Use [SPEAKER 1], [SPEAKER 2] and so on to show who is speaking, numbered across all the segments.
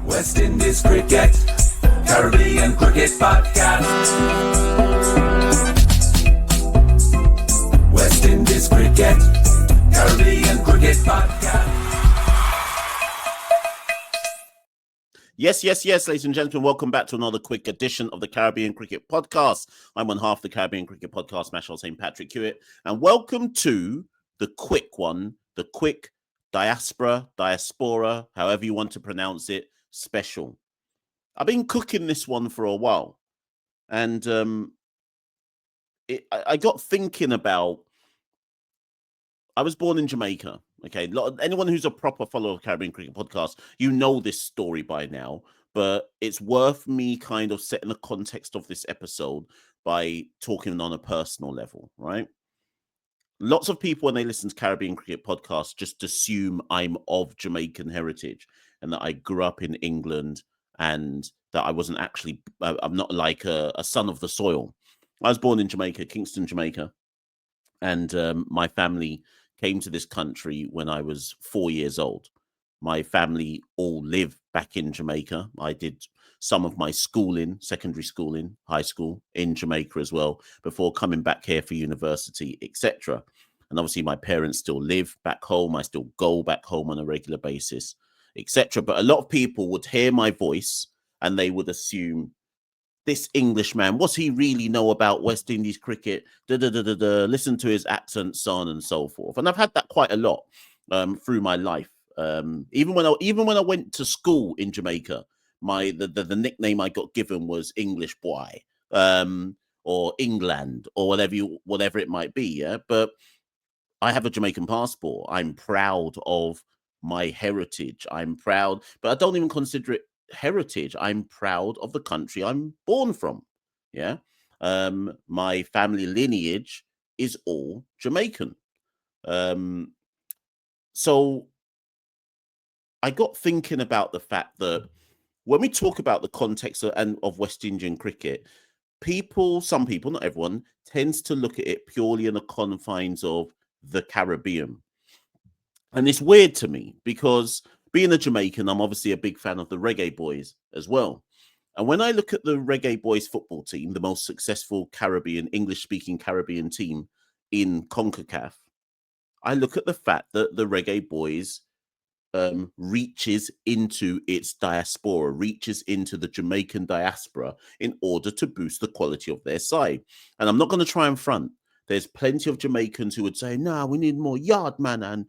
[SPEAKER 1] West Indies Cricket, Caribbean Cricket Podcast. West Indies Cricket, Caribbean Cricket Podcast.
[SPEAKER 2] Yes, ladies and gentlemen, welcome back to another quick edition of the Caribbean Cricket Podcast. I'm one half the Caribbean Cricket Podcast, Machel St. Patrick Hewitt, and welcome to the quick one, the quick Diaspora, however you want to pronounce it, special. I've been cooking this one for a while, and I got thinking about, I was born in Jamaica. Okay, anyone who's a proper follower of Caribbean Cricket Podcast, you know this story by now, but it's worth me kind of setting the context of this episode by talking on a personal level, right? Lots of people, when they listen to Caribbean Cricket Podcast, just assume I'm of Jamaican heritage and that I grew up in England and that I wasn't actually, I'm not like a son of the soil. I was born in Jamaica, Kingston, Jamaica, and my family came to this country when I was 4 years old. My family all live back in Jamaica. I did some of my schooling, secondary schooling, high school in Jamaica as well, before coming back here for university, etc. And obviously my parents still live back home. I still go back home on a regular basis, etc. But a lot of people would hear my voice and they would assume, this Englishman, what's he really know about West Indies cricket? Listen to his accent, so on and so forth. And I've had that quite a lot through my life. Even when I went to school in Jamaica, the nickname I got given was English boy, or England, or whatever it might be. Yeah, but I have a Jamaican passport. I'm proud of my heritage. I'm proud, but I don't even consider it heritage. I'm proud of the country I'm born from. Yeah. My family lineage is all Jamaican. So I got thinking about the fact that when we talk about the context of West Indian cricket, some people, not everyone, tends to look at it purely in the confines of the Caribbean. And it's weird to me because being a Jamaican, I'm obviously a big fan of the Reggae Boys as well. And when I look at the Reggae Boys football team, the most successful English-speaking Caribbean team in CONCACAF, I look at the fact that the Reggae Boys reaches into its diaspora, reaches into the Jamaican diaspora in order to boost the quality of their side. And I'm not going to try and front. There's plenty of Jamaicans who would say, no, we need more yard man and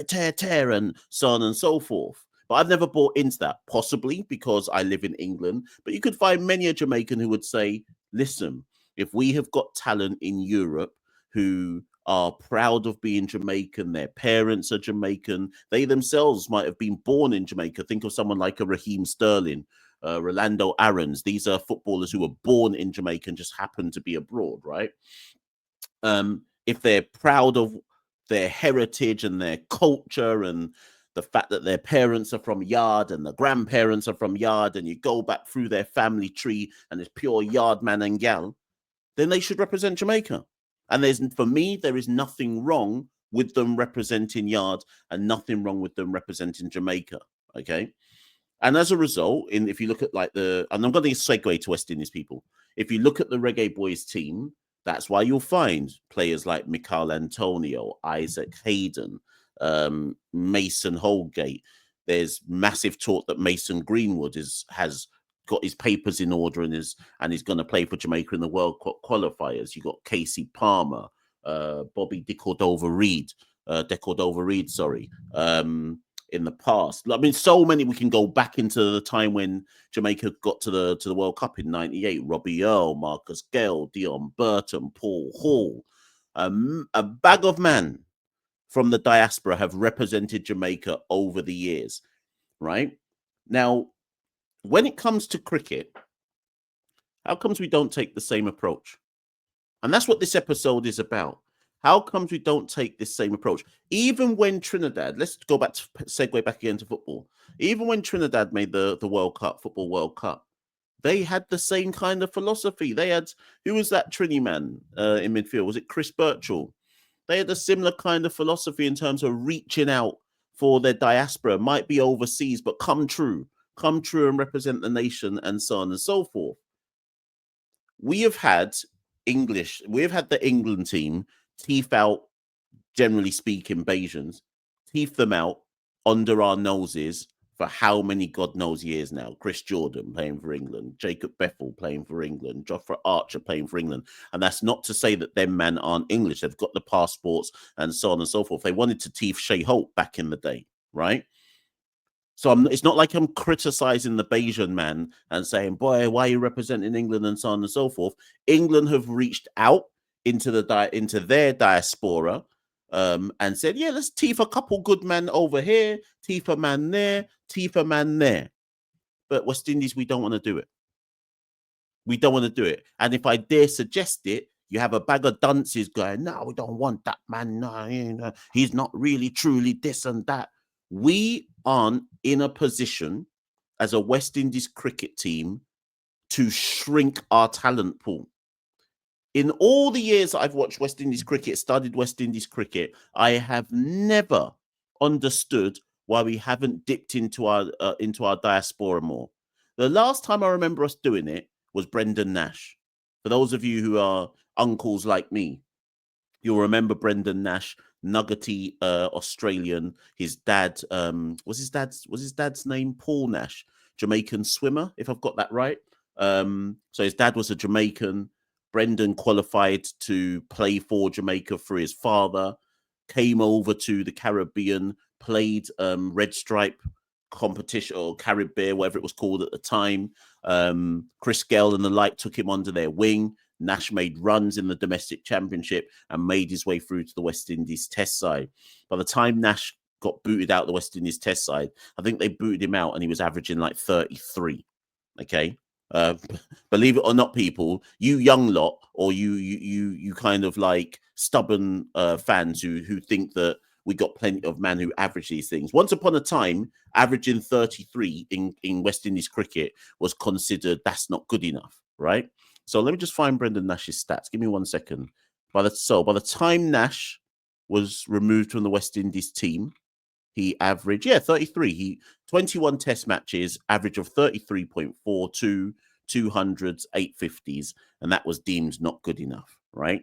[SPEAKER 2] tear and so on and so forth. But I've never bought into that, possibly because I live in England. But you could find many a Jamaican who would say, listen, if we have got talent in Europe who are proud of being Jamaican, their parents are Jamaican, they themselves might have been born in Jamaica. Think of someone like a Raheem Sterling, Rolando Aarons. These are footballers who were born in Jamaica and just happen to be abroad, right? If they're proud of their heritage and their culture and the fact that their parents are from Yard and the grandparents are from Yard, and you go back through their family tree and it's pure Yard man and gal, then they should represent Jamaica. And for me, there is nothing wrong with them representing Yard and nothing wrong with them representing Jamaica. Okay. And as a result, if you look at and I'm going to segue to West Indies people. If you look at the Reggae Boys team, that's why you'll find players like Michael Antonio, Isaac Hayden, Mason Holgate. There's massive talk that Mason Greenwood has got his papers in order and is going to play for Jamaica in the World Cup qualifiers. You got Casey Palmer, Bobby Decordova-Reid, in the past. I mean, so many. We can go back into the time when Jamaica got to the World Cup in '98. Robbie Earle, Marcus Gale, Dion Burton, Paul Hall. A bag of men from the diaspora have represented Jamaica over the years, right? Now, when it comes to cricket, how comes we don't take the same approach? And that's what this episode is about. How comes we don't take this same approach? Even when Trinidad, let's go back to segue back again to football. Even when Trinidad made the World Cup, Football World Cup, they had the same kind of philosophy. They had, who was that Trini man in midfield? Was it Chris Birchall? They had a similar kind of philosophy in terms of reaching out for their diaspora, might be overseas, but come true. come true and represent the nation, and so on and so forth. We have had the England team teeth out, generally speaking, Bajans, teeth them out under our noses for how many God knows years now. Chris Jordan playing for England, Jacob Bethel playing for England, Jofra Archer playing for England. And that's not to say that them men aren't English. They've got the passports and so on and so forth. They wanted to teeth Shea Holt back in the day, right? So it's not like I'm criticizing the Bajan man and saying, boy, why are you representing England and so on and so forth. England have reached out into their diaspora and said, yeah, let's teeth a couple good men over here, teeth a man there, teeth a man there. But West Indies, we don't want to do it. We don't want to do it. And if I dare suggest it, you have a bag of dunces going, no, we don't want that man. No, he's not really truly this and that. We aren't in a position as a West Indies cricket team to shrink our talent pool. In all the years that I've watched West Indies cricket, studied West Indies cricket, I have never understood why we haven't dipped into our diaspora more. The last time I remember us doing it was Brendan Nash. For those of you who are uncles like me, you'll remember Brendan Nash, nuggety Australian. His dad was his dad's name Paul Nash, Jamaican swimmer, if I've got that right. So his dad was a Jamaican. Brendan qualified to play for Jamaica for his father, came over to the Caribbean, played Red Stripe competition or Caribbean, whatever it was called at the time. Chris Gale and the like took him under their wing. Nash made runs in the domestic championship and made his way through to the West Indies test side. By the time Nash got booted out the West Indies test side, I think they booted him out and he was averaging like 33. Okay. Believe it or not, people, you young lot, or you kind of like stubborn fans who think that we got plenty of men who average these things. Once upon a time, averaging 33 in West Indies cricket was considered that's not good enough, right? So let me just find Brendan Nash's stats. Give me 1 second. By the time Nash was removed from the West Indies team, he averaged 33. He 21 test matches, average of 33.42, 200s, 850s, and that was deemed not good enough, right?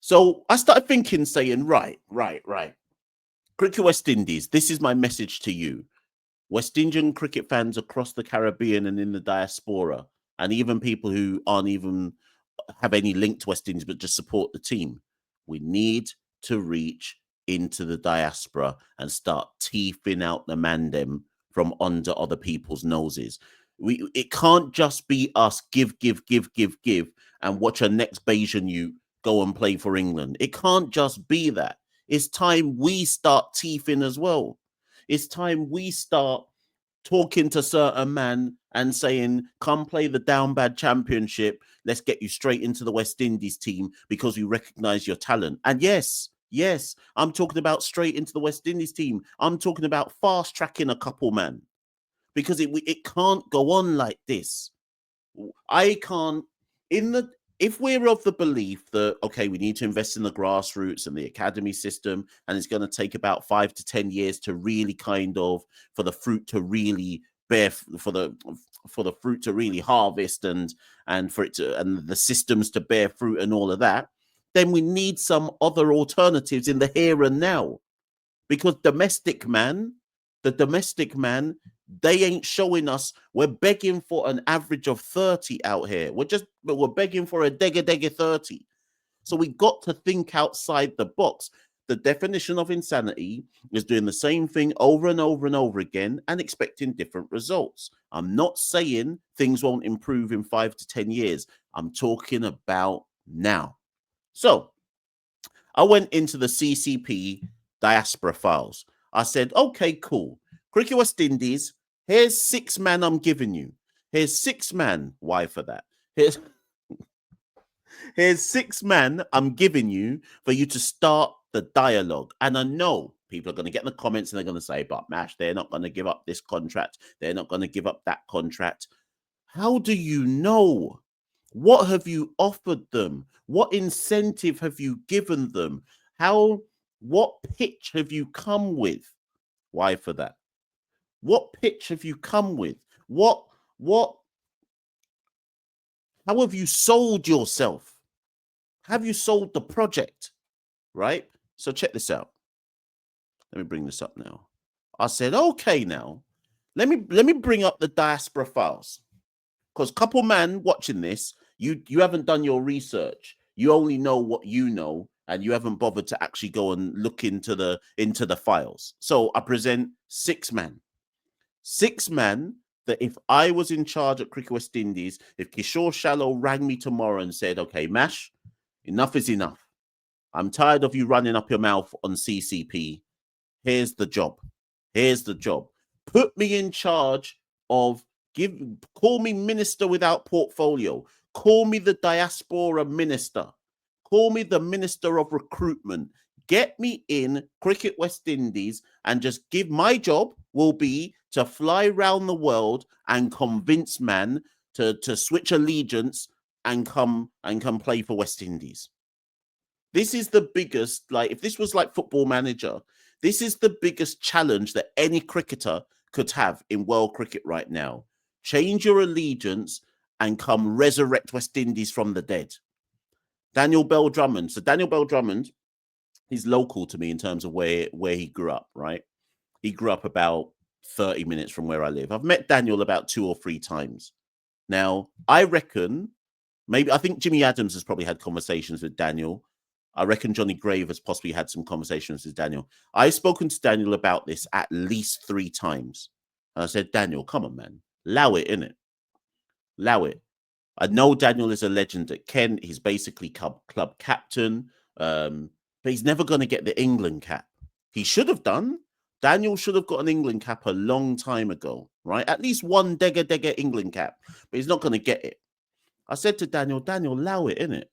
[SPEAKER 2] So I started thinking, saying, right. Cricket West Indies, this is my message to you. West Indian cricket fans across the Caribbean and in the diaspora, and even people who aren't even have any link to West Indies but just support the team. We need to reach into the diaspora and start teething out the mandem from under other people's noses. It can't just be us give, and watch a next Bayesian you go and play for England. It can't just be that. It's time we start teething as well. It's time we start talking to certain man and saying, come play the down bad championship. Let's get you straight into the West Indies team because we recognize your talent. And yes, I'm talking about straight into the West Indies team. I'm talking about fast tracking a couple, man, because it can't go on like this. I can't if we're of the belief that, okay, we need to invest in the grassroots and the academy system, and it's going to take about 5 to 10 years to really kind of, for the fruit to really bear, for the fruit to really harvest and for it to, and the systems to bear fruit and all of that, then we need some other alternatives in the here and now. Because the domestic man, they ain't showing us. We're begging for an average of 30 out here. We're begging for a degga 30. So we got to think outside the box. The definition of insanity is doing the same thing over and over and over again and expecting different results. I'm not saying things won't improve in 5 to 10 years. I'm talking about now. So I went into the CCP Diaspora Files. I said, okay, cool. Cricket West Indies, here's 6 man I'm giving you. Here's 6 man. Why for that? Here's 6 man I'm giving you for you to start the dialogue. And I know people are going to get in the comments and they're going to say, but Mash, they're not going to give up this contract. They're not going to give up that contract. How do you know? What have you offered them? What incentive have you given them? What pitch have you come with? Why for that? What pitch have you come with? How have you sold yourself? Have you sold the project? Right? So check this out. Let me bring this up now. I said, okay, now let me bring up the Diaspora Files, because couple man watching this, you haven't done your research. You only know what you know, and you haven't bothered to actually go and look into the files. So I present six man that if I was in charge at Cricket West Indies, if Kishore Shallow rang me tomorrow and said, okay, Mash, enough is enough. I'm tired of you running up your mouth on CCP. Here's the job. Here's the job. Put me in charge of call me minister without portfolio. Call me the diaspora minister. Call me the minister of recruitment. Get me in Cricket West Indies and just give my job will be to fly around the world and convince man to switch allegiance and come play for West Indies. This is the biggest, like, if this was like Football Manager, this is the biggest challenge that any cricketer could have in world cricket right now. Change your allegiance and come resurrect West Indies from the dead. Daniel Bell-Drummond. So Daniel Bell-Drummond, he's local to me in terms of where he grew up, right? He grew up about 30 minutes from where I live. I've met Daniel about 2 or 3 times. Now, I reckon, I think Jimmy Adams has probably had conversations with Daniel. I reckon Johnny Grave has possibly had some conversations with Daniel. I've spoken to Daniel about this at least 3 times. And I said, Daniel, come on, man. Allow it, innit? Allow it. I know Daniel is a legend at Kent. He's basically club captain. But he's never going to get the England cap. He should have done. Daniel should have got an England cap a long time ago, right? At least one Degger England cap. But he's not going to get it. I said to Daniel, allow it, innit?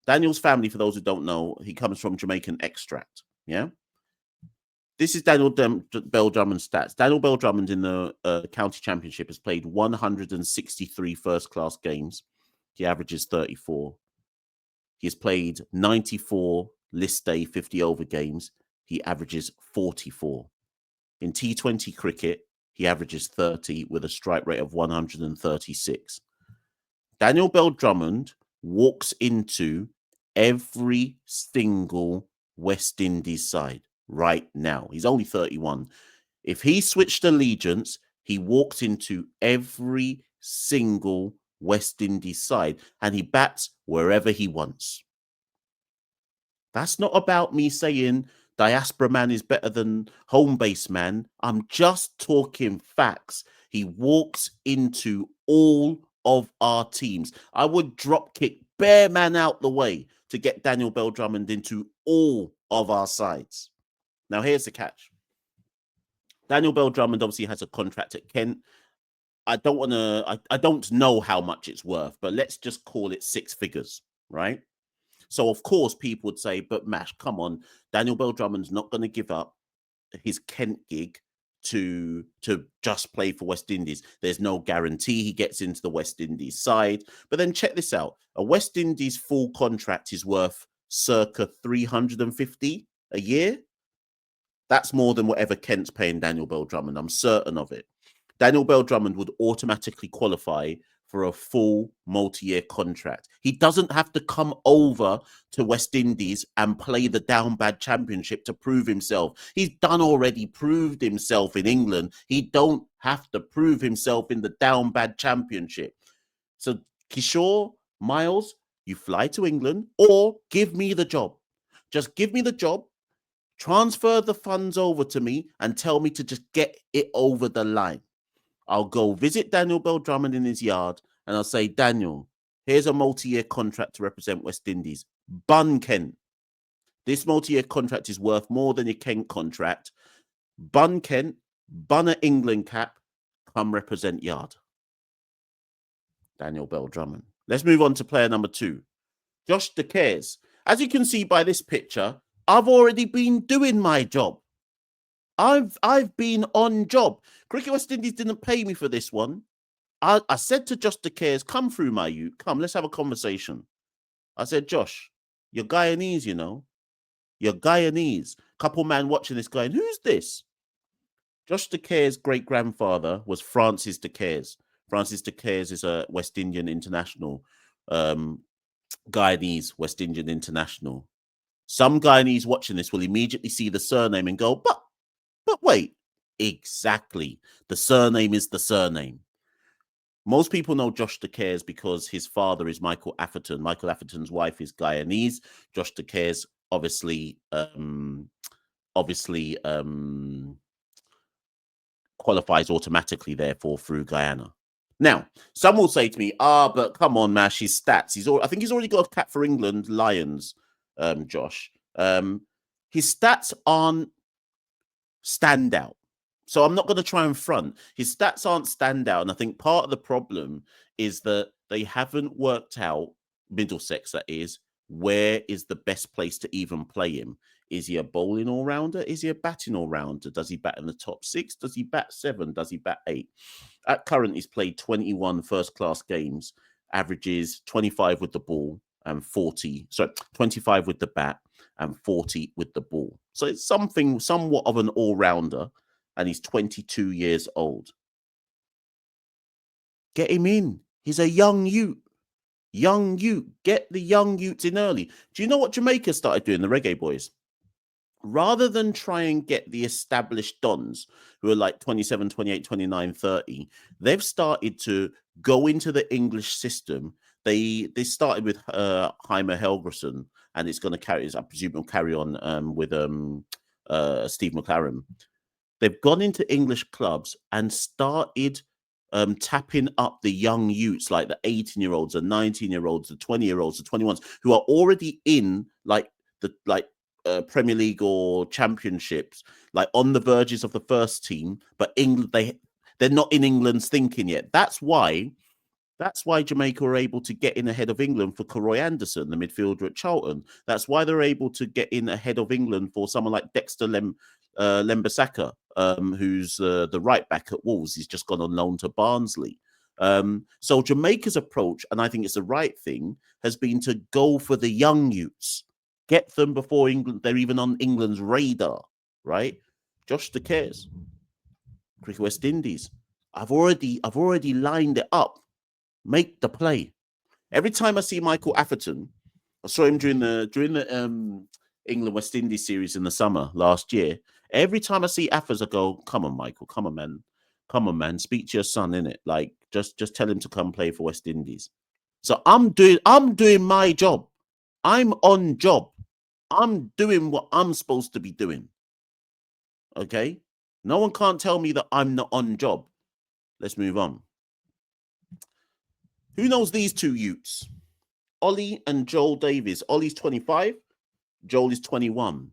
[SPEAKER 2] Daniel's family, for those who don't know, he comes from Jamaican extract. Yeah. This is Daniel Bell-Drummond stats. Daniel Bell-Drummond in the county championship has played 163 first-class games. He averages 34. He has played 94 list day 50-over games. He averages 44. In T20 cricket, he averages 30 with a strike rate of 136. Daniel Bell-Drummond walks into every single West Indies side right now. He's only 31. If he switched allegiance, he walks into every single West Indies side and he bats wherever he wants. That's not about me saying diaspora man is better than home base man. I'm just talking facts. He walks into all of our teams. I would drop kick bare man out the way to get Daniel Bell-Drummond into all of our sides. Now, here's the catch. Daniel Bell-Drummond obviously has a contract at Kent. I don't know how much it's worth, but let's just call it 6 figures, right? So, of course, people would say, but Mash, come on, Daniel Bell-Drummond's not going to give up his Kent gig to just play for West Indies. There's no guarantee he gets into the West Indies side. But then check this out. A West Indies full contract is worth circa 350 a year. That's more than whatever Kent's paying Daniel Bell-Drummond. I'm certain of it. Daniel Bell-Drummond would automatically qualify for a full multi-year contract. He doesn't have to come over to West Indies and play the down bad championship to prove himself. He's already proved himself in England. He don't have to prove himself in the down bad championship. So Kishore, Miles, you fly to England or give me the job. Just give me the job, transfer the funds over to me and tell me to just get it over the line. I'll go visit Daniel Bell-Drummond in his yard and I'll say, Daniel, here's a multi-year contract to represent West Indies. Bun Kent. This multi-year contract is worth more than your Kent contract. Bun Kent, bun an England cap, come represent yard. Daniel Bell-Drummond. Let's move on to player number 2. Josh De Caires. As you can see by this picture, I've already been doing my job. I've been on job. Cricket West Indies didn't pay me for this one. I said to Josh De Caires, come through, my youth. Come, let's have a conversation. I said, Josh, you're Guyanese, you know. You're Guyanese. Couple man watching this going, who's this? Josh De Care's great-grandfather was Francis De Cares. Francis De Cares is a West Indian international, Guyanese West Indian international. Some Guyanese watching this will immediately see the surname and go, but wait, exactly. The surname is the surname. Most people know Josh De Cares because his father is Michael Atherton. Michael Atherton's wife is Guyanese. Josh De Cares obviously qualifies automatically, therefore, through Guyana. Now, some will say to me, but come on, Mash, his stats. I think he's already got a cap for England Lions, Josh. His stats aren't standout. So I'm not going to try and front. His stats aren't standout. And I think part of the problem is that they haven't worked out, Middlesex that is, where is the best place to even play him. Is he a bowling all-rounder? Is he a batting all-rounder? Does he bat in the top 6? Does he bat 7? Does he bat 8? At current, he's played 21 first-class games, averages 25 with the ball and 25 with the bat and 40 with the ball. So it's somewhat of an all-rounder, and he's 22 years old. Get him in. He's a young youth. Get the young youths in early. Do you know what Jamaica started doing, the Reggae Boys? Rather than try and get the established dons who are like 27, 28, 29, 30, they've started to go into the English system. They started with Jaime Helgerson, and it's going to carry, I presume it'll carry on with Steve McLaren. They've gone into English clubs and started tapping up the young youths, like the 18-year-olds, the 19-year-olds, the 20-year-olds, the 21s, who are already in Premier League or championships, like on the verges of the first team, but England, they're not in England's thinking yet. That's why Jamaica are able to get in ahead of England for Karoy Anderson, the midfielder at Charlton. That's why they're able to get in ahead of England for someone like Dexter Lembasaka, who's the right back at Wolves. He's just gone on loan to Barnsley. So Jamaica's approach, and I think it's the right thing, has been to go for the young youths. Get them before England, they're even on England's radar, right? Josh De Cares, Cricket West Indies. I've already lined it up. Make the play. Every time I see Michael Atherton, I saw him during the England West Indies series in the summer last year. Every time I see Athers, I go, come on, Michael, come on, man, speak to your son, innit? Like, just tell him to come play for West Indies. So I'm doing my job. I'm on job. I'm doing what I'm supposed to be doing. Okay? No one can't tell me that I'm not on job. Let's move on. Who knows these two youths? Ollie and Joel Davies. Ollie's 25. Joel is 21.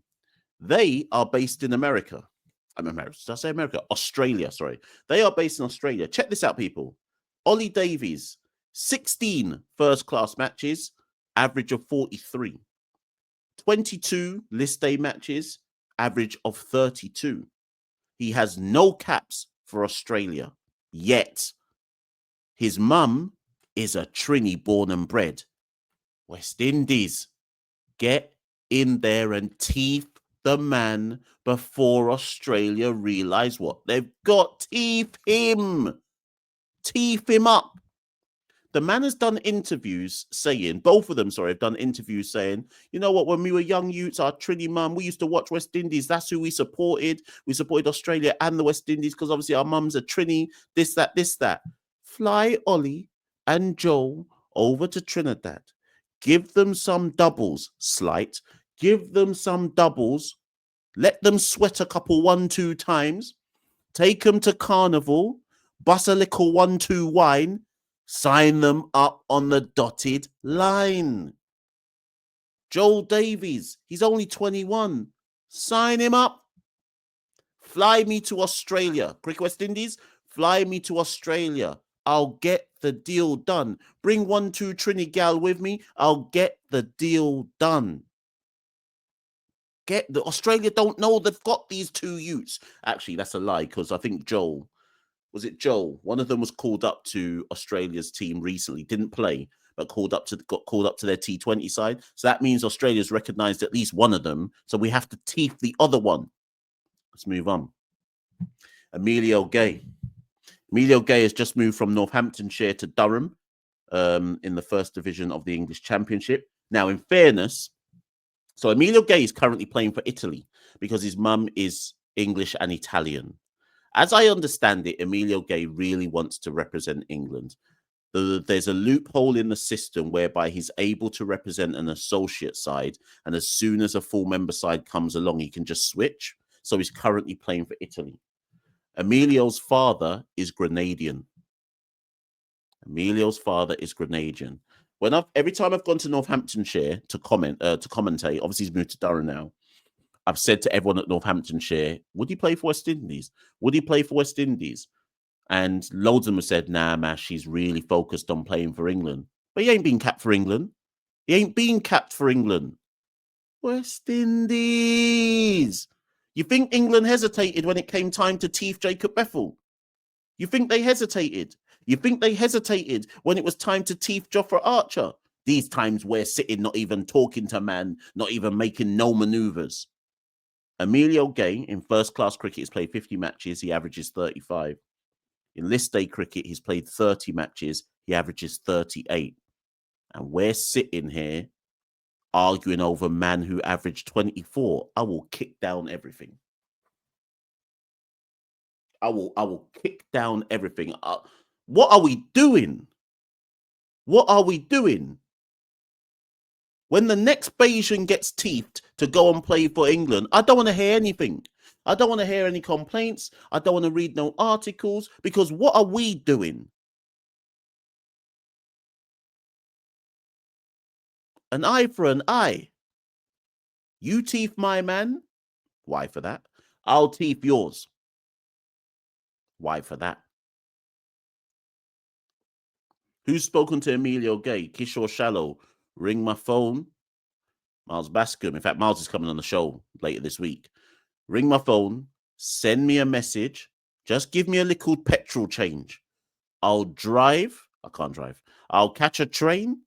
[SPEAKER 2] They are based in America. I'm America. Did I say America? Australia, sorry. They are based in Australia. Check this out, people. Ollie Davies, 16 first-class matches, average of 43. 22 list day matches, average of 32. He has no caps for Australia yet. His mum is a Trini born and bred. West Indies, get in there and teeth the man before Australia realise what they've got. Teeth him. Teeth him up. The man has done interviews saying, both of them, sorry, have done interviews saying, you know what, when we were young youths, our Trini mum, we used to watch West Indies. That's who we supported. We supported Australia and the West Indies because obviously our mums are Trini, this, that. Fly Ollie and Joel over to Trinidad. Give them some doubles, Slight. Give them some doubles. Let them sweat a couple 1-2 times. Take them to Carnival. Bust a little 1-2 wine. Sign them up on the dotted line. Joel Davies, he's only 21. Sign him up. Fly me to Australia. Cricket West Indies, fly me to Australia. I'll get the deal done. Bring 1-2 Trini gal with me. I'll get the deal done. Australia don't know they've got these two youths. Actually, that's a lie because I think Joel? One of them was called up to Australia's team recently, didn't play, but got called up to their T20 side. So that means Australia's recognised at least one of them. So we have to teeth the other one. Let's move on. Emilio Gay. Emilio Gay has just moved from Northamptonshire to Durham in the first division of the English Championship. Now, in fairness, so Emilio Gay is currently playing for Italy because his mum is English and Italian. As I understand it, Emilio Gay really wants to represent England. There's a loophole in the system whereby he's able to represent an associate side, and as soon as a full member side comes along, he can just switch. So he's currently playing for Italy. Emilio's father is Grenadian. Emilio's father is Grenadian. Every time I've gone to Northamptonshire to commentate, obviously he's moved to Durham now. I've said to everyone at Northamptonshire, would he play for West Indies? Would he play for West Indies? And loads of them have said, nah, Mash, he's really focused on playing for England. But he ain't been capped for England. He ain't been capped for England. West Indies. You think England hesitated when it came time to teeth Jacob Bethel? You think they hesitated? You think they hesitated when it was time to teeth Jofra Archer? These times we're sitting, not even talking to man, not even making no manoeuvres. Emilio Gay in first-class cricket has played 50 matches. He averages 35. In list day cricket, he's played 30 matches. He averages 38. And we're sitting here arguing over a man who averaged 24. I will kick down everything. I will kick down everything. What are we doing? What are we doing? When the next Bayesian gets teethed to go and play for England, I don't want to hear anything. I don't want to hear any complaints. I don't want to read no articles, because what are we doing? An eye for an eye. You teeth my man. Why for that? I'll teeth yours. Why for that? Who's spoken to Emilio Gay? Kishore Shallow. Ring my phone. Miles Bascom. In fact, Miles is coming on the show later this week. Ring my phone. Send me a message. Just give me a little petrol change. I'll drive. I can't drive. I'll catch a train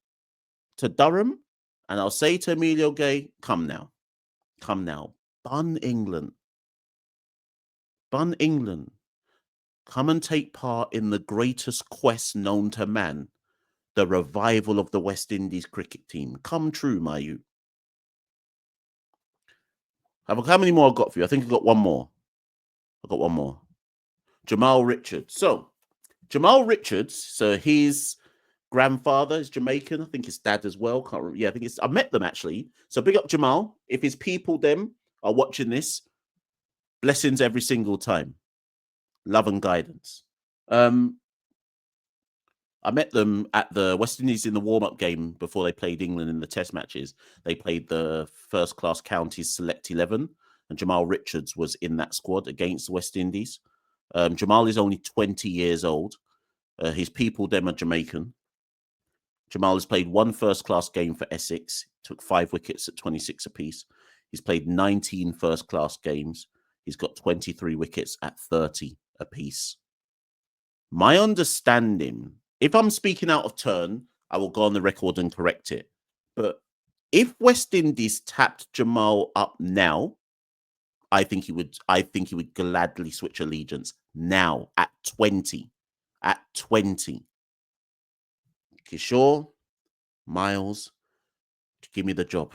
[SPEAKER 2] to Durham, and I'll say to Emilio Gay, come now. Come now. Bun England. Bun England. Come and take part in the greatest quest known to man, the revival of the West Indies cricket team. Come true, my you. How many more I got for you? I think I got one more. Jamal Richards. So, Jamal Richards, so his grandfather is Jamaican. I think his dad as well. Can't remember. Yeah, I met them actually. So big up Jamal. If his people them are watching this, blessings every single time. Love and guidance. I met them at the West Indies in the warm-up game before they played England in the test matches. They played the first-class counties select 11, and Jamal Richards was in that squad against the West Indies. Jamal is only 20 years old. His people, them, are Jamaican. Jamal has played one first-class game for Essex, took 5 wickets at 26 apiece. He's played 19 first-class games. He's got 23 wickets at 30 apiece. My understanding, if I'm speaking out of turn, I will go on the record and correct it. But if West Indies tapped Jamal up now, I think he would gladly switch allegiance now at 20. At 20. Kishore, Miles, give me the job.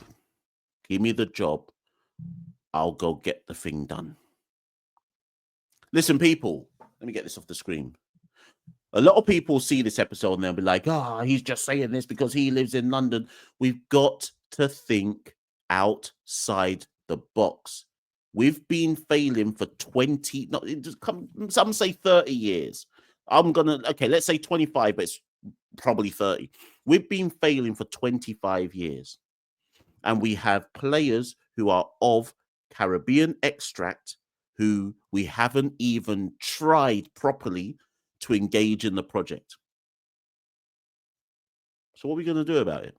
[SPEAKER 2] Give me the job. I'll go get the thing done. Listen, people, let me get this off the screen. A lot of people see this episode and they'll be like, he's just saying this because he lives in London. We've got to think outside the box. We've been failing for 20, some say 30 years. Let's say 25, but it's probably 30. We've been failing for 25 years. And we have players who are of Caribbean extract who we haven't even tried properly to engage in the project. So what are we going to do about it?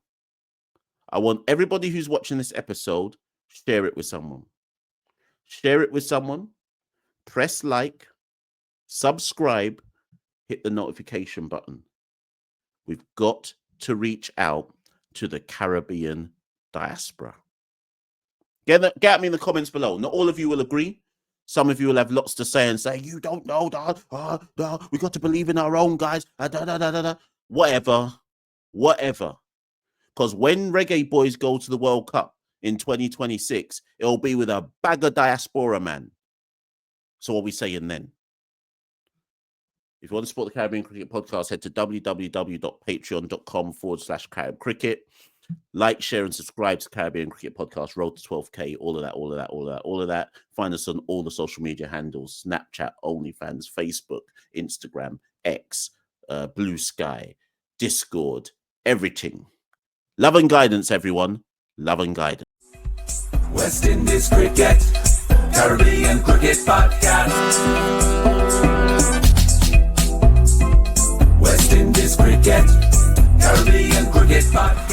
[SPEAKER 2] I want everybody who's watching this episode, share it with someone. Share it with someone. Press like, subscribe, hit the notification button. We've got to reach out to the Caribbean diaspora. Get at me in the comments below. Not all of you will agree, Some of you will have lots to say and say, you don't know, we got to believe in our own guys, whatever. Because when Reggae Boys go to the World Cup in 2026, it'll be with a bag of diaspora, man. So what are we saying then? If you want to support the Caribbean Cricket Podcast, head to www.patreon.com/Carib Cricket. Like, share, and subscribe to Caribbean Cricket Podcast, Road to 12K, all of that. Find us on all the social media handles, Snapchat, OnlyFans, Facebook, Instagram, X, Blue Sky, Discord, everything. Love and guidance, everyone. Love and guidance.
[SPEAKER 1] West Indies Cricket, Caribbean Cricket Podcast. West Indies Cricket, Caribbean Cricket Podcast.